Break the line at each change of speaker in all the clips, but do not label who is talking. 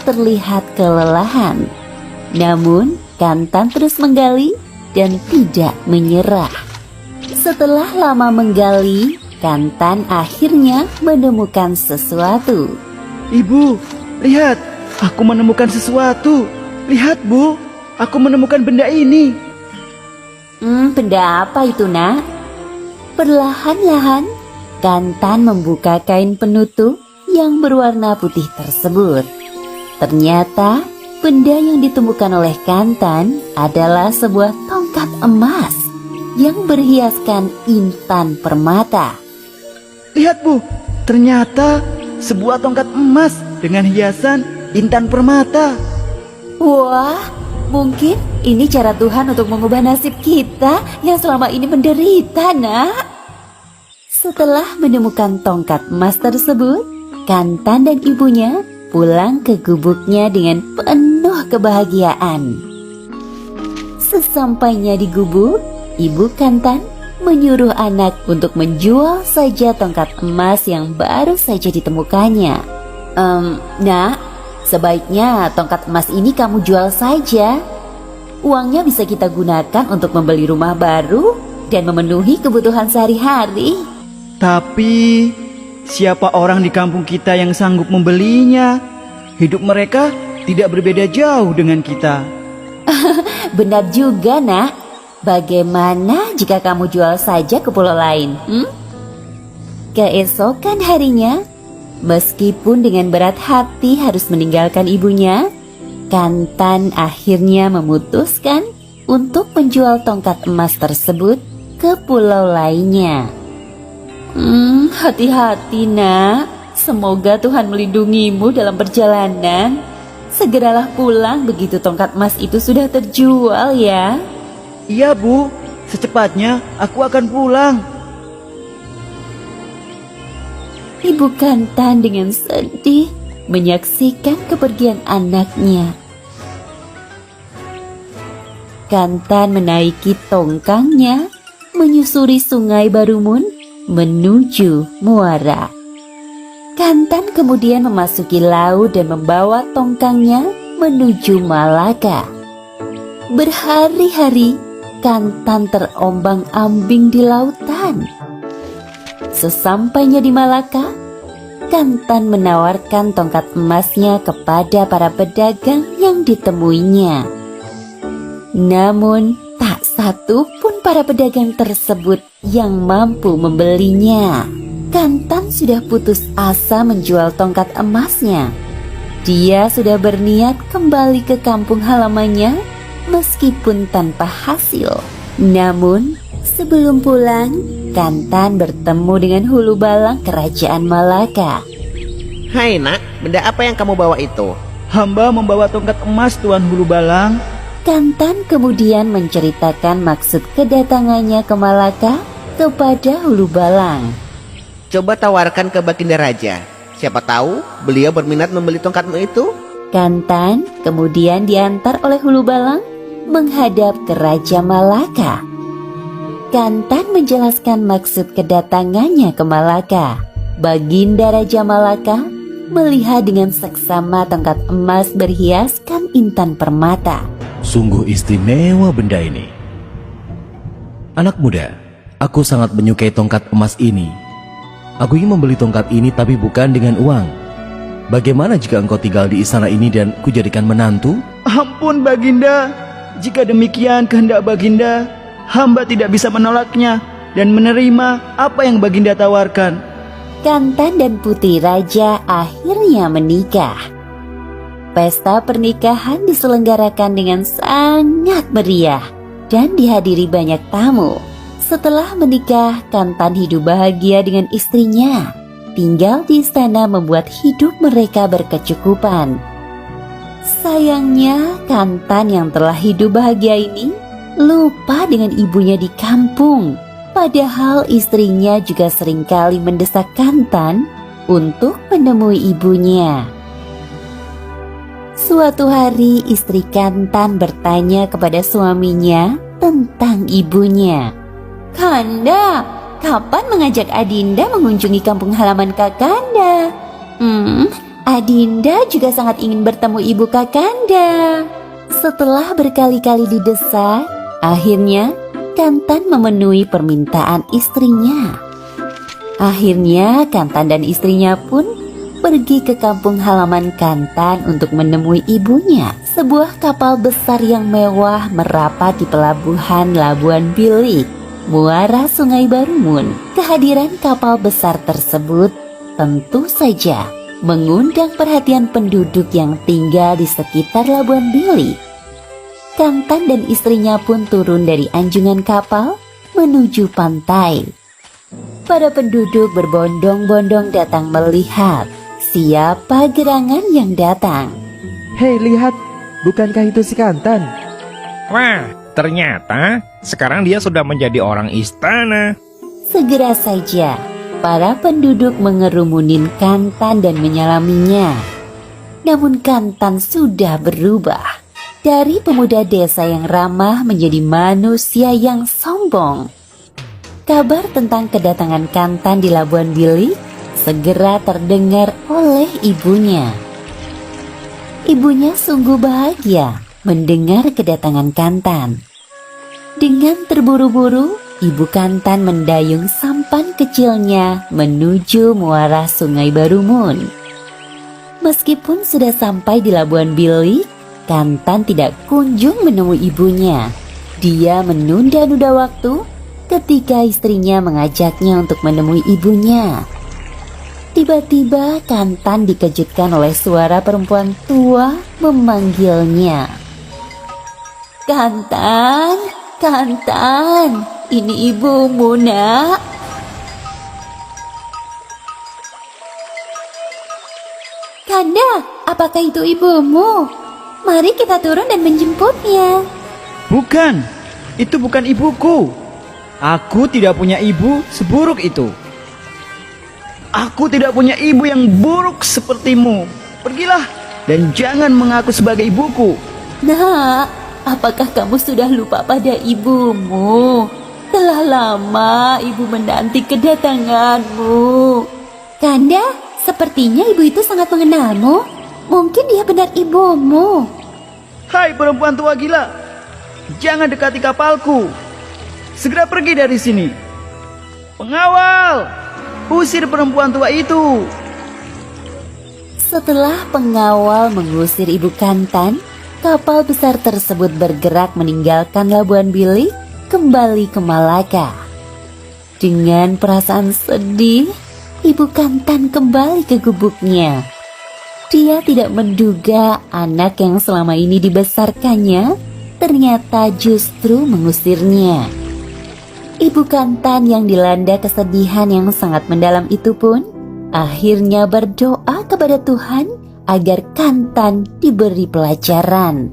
terlihat kelelahan. Namun, Kantan terus menggali dan tidak menyerah. Setelah lama menggali, Kantan akhirnya menemukan sesuatu.
Ibu, lihat, aku menemukan sesuatu. Lihat, Bu, aku menemukan benda ini.
Benda apa itu, Nak? Perlahan-lahan, Kantan membuka kain penutup yang berwarna putih tersebut. Ternyata, benda yang ditemukan oleh Kantan adalah sebuah tongkat emas yang berhiaskan intan permata.
Lihat, Bu, ternyata sebuah tongkat emas dengan hiasan intan permata.
Wah, mungkin ini cara Tuhan untuk mengubah nasib kita yang selama ini menderita, Nak. Setelah menemukan tongkat emas tersebut, Kantan dan ibunya pulang ke gubuknya dengan penuh kebahagiaan. Sesampainya di gubuk, Ibu Kantan menyuruh anak untuk menjual saja tongkat emas yang baru saja ditemukannya. Nak, sebaiknya tongkat emas ini kamu jual saja. Uangnya bisa kita gunakan untuk membeli rumah baru dan memenuhi kebutuhan sehari-hari.
Tapi siapa orang di kampung kita yang sanggup membelinya? Hidup mereka tidak berbeda jauh dengan kita.
Benar juga, Nak. Bagaimana jika kamu jual saja ke pulau lain? Keesokan harinya, meskipun dengan berat hati harus meninggalkan ibunya, Kantan akhirnya memutuskan untuk menjual tongkat emas tersebut ke pulau lainnya. Hati-hati, Nak. Semoga Tuhan melindungimu dalam perjalanan. Segeralah pulang begitu tongkat emas itu sudah terjual ya.
Iya, Bu, secepatnya aku akan pulang.
Ibu Kantan dengan sedih menyaksikan kepergian anaknya. Kantan menaiki tongkangnya, menyusuri sungai Barumun menuju muara. Kantan kemudian memasuki laut dan membawa tongkangnya menuju Malaka. Berhari-hari, Kantan terombang-ambing di lautan. Sesampainya di Malaka, Kantan menawarkan tongkat emasnya kepada para pedagang yang ditemuinya. Namun, tak satu pun para pedagang tersebut yang mampu membelinya. Kantan sudah putus asa menjual tongkat emasnya. Dia sudah berniat kembali ke kampung halamannya meskipun tanpa hasil. Namun, sebelum pulang, Kantan bertemu dengan Hulu Balang Kerajaan Malaka.
Hai Nak, benda apa yang kamu bawa itu?
Hamba membawa tongkat emas, Tuan Hulu Balang.
Kantan kemudian menceritakan maksud kedatangannya ke Malaka kepada Hulu Balang.
Coba tawarkan ke Baginda Raja. Siapa tahu beliau berminat membeli tongkatmu itu.
Kantan kemudian diantar oleh Hulu Balang menghadap ke Raja Malaka. Kantan menjelaskan maksud kedatangannya ke Malaka. Baginda Raja Malaka melihat dengan seksama tongkat emas berhiaskan intan permata.
Sungguh istimewa benda ini. Anak muda, aku sangat menyukai tongkat emas ini. Aku ingin membeli tongkat ini tapi bukan dengan uang. Bagaimana jika engkau tinggal di istana ini dan kujadikan menantu?
Ampun, Baginda. Jika demikian kehendak Baginda, hamba tidak bisa menolaknya dan menerima apa yang Baginda tawarkan.
Kantan dan Putri Raja akhirnya menikah. Pesta pernikahan diselenggarakan dengan sangat meriah dan dihadiri banyak tamu. Setelah menikah, Kantan hidup bahagia dengan istrinya. Tinggal di istana membuat hidup mereka berkecukupan. Sayangnya, Kantan yang telah hidup bahagia ini lupa dengan ibunya di kampung. Padahal istrinya juga seringkali mendesak Kantan untuk menemui ibunya. Suatu hari istri Kantan bertanya kepada suaminya tentang ibunya. "Kanda, kapan mengajak Adinda mengunjungi kampung halaman Kakanda? Adinda juga sangat ingin bertemu ibu Kakanda. Setelah berkali-kali didesak, akhirnya Kantan memenuhi permintaan istrinya. Akhirnya Kantan dan istrinya pun pergi ke kampung halaman Kantan untuk menemui ibunya. Sebuah kapal besar yang mewah merapat di pelabuhan Labuan Bilik, muara Sungai Barumun. Kehadiran kapal besar tersebut tentu saja mengundang perhatian penduduk yang tinggal di sekitar Labuan Bilik. Kantan dan istrinya pun turun dari anjungan kapal menuju pantai. Para penduduk berbondong-bondong datang melihat siapa gerangan yang datang.
Hei, lihat, bukankah itu si Kantan?
Wah, ternyata sekarang dia sudah menjadi orang istana.
Segera saja para penduduk mengerumunin Kantan dan menyalaminya. Namun Kantan sudah berubah dari pemuda desa yang ramah menjadi manusia yang sombong. Kabar tentang kedatangan Kantan di Labuan Bilik segera terdengar oleh ibunya. Ibunya sungguh bahagia mendengar kedatangan Kantan. Dengan terburu-buru, Ibu Kantan mendayung sampan kecilnya menuju muara Sungai Barumun. Meskipun sudah sampai di Labuan Bilik, Kantan tidak kunjung menemui ibunya. Dia menunda-nunda waktu ketika istrinya mengajaknya untuk menemui ibunya. Tiba-tiba Kantan dikejutkan oleh suara perempuan tua memanggilnya. "Kantan, Kantan, ini ibumu, Nak." "Kanda, apakah itu ibumu? Mari kita turun dan menjemputnya."
Bukan, itu bukan ibuku. Aku tidak punya ibu seburuk itu. Aku tidak punya ibu yang buruk sepertimu. Pergilah dan jangan mengaku sebagai ibuku.
"Nak, apakah kamu sudah lupa pada ibumu? Telah lama ibu menanti kedatanganmu." "Kanda, sepertinya ibu itu sangat mengenalmu. Mungkin dia benar ibumu."
Hai perempuan tua gila, jangan dekati kapalku. Segera pergi dari sini. Pengawal, usir perempuan tua itu.
Setelah pengawal mengusir ibu Kantan, kapal besar tersebut bergerak meninggalkan Labuan Bilik kembali ke Malaka. Dengan perasaan sedih, ibu Kantan kembali ke gubuknya. Dia tidak menduga anak yang selama ini dibesarkannya ternyata justru mengusirnya. Ibu Kantan yang dilanda kesedihan yang sangat mendalam itu pun akhirnya berdoa kepada Tuhan agar Kantan diberi pelajaran.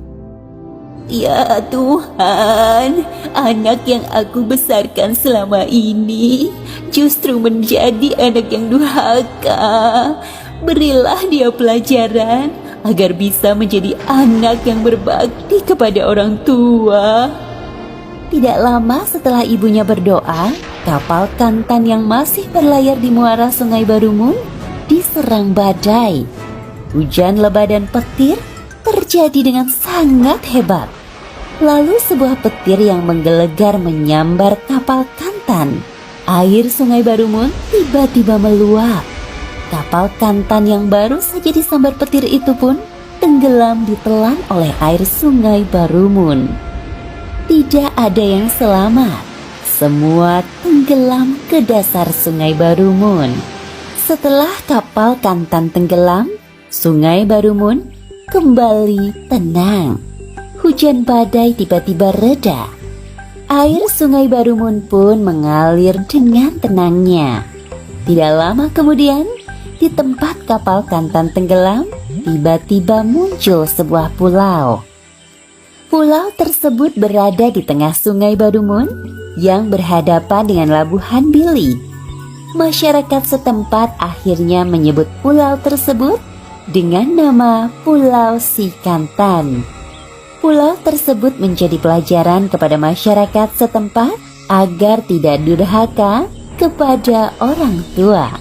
"Ya Tuhan, anak yang aku besarkan selama ini justru menjadi anak yang durhaka. Berilah dia pelajaran agar bisa menjadi anak yang berbakti kepada orang tua." Tidak lama setelah ibunya berdoa, kapal Kantan yang masih berlayar di muara Sungai Barumun diserang badai. Hujan lebat dan petir terjadi dengan sangat hebat. Lalu sebuah petir yang menggelegar menyambar kapal Kantan. Air Sungai Barumun tiba-tiba meluap. Kapal Kantan yang baru saja disambar petir itu pun tenggelam ditelan oleh air Sungai Barumun. Tidak ada yang selamat. Semua tenggelam ke dasar Sungai Barumun. Setelah kapal Kantan tenggelam, Sungai Barumun kembali tenang. Hujan badai tiba-tiba reda. Air Sungai Barumun pun mengalir dengan tenangnya. Tidak lama kemudian, di tempat kapal Kantan tenggelam, tiba-tiba muncul sebuah pulau. Pulau tersebut berada di tengah Sungai Barumun yang berhadapan dengan Labuan Bilik. Masyarakat setempat akhirnya menyebut pulau tersebut dengan nama Pulau Sikantan. Pulau tersebut menjadi pelajaran kepada masyarakat setempat agar tidak durhaka kepada orang tua.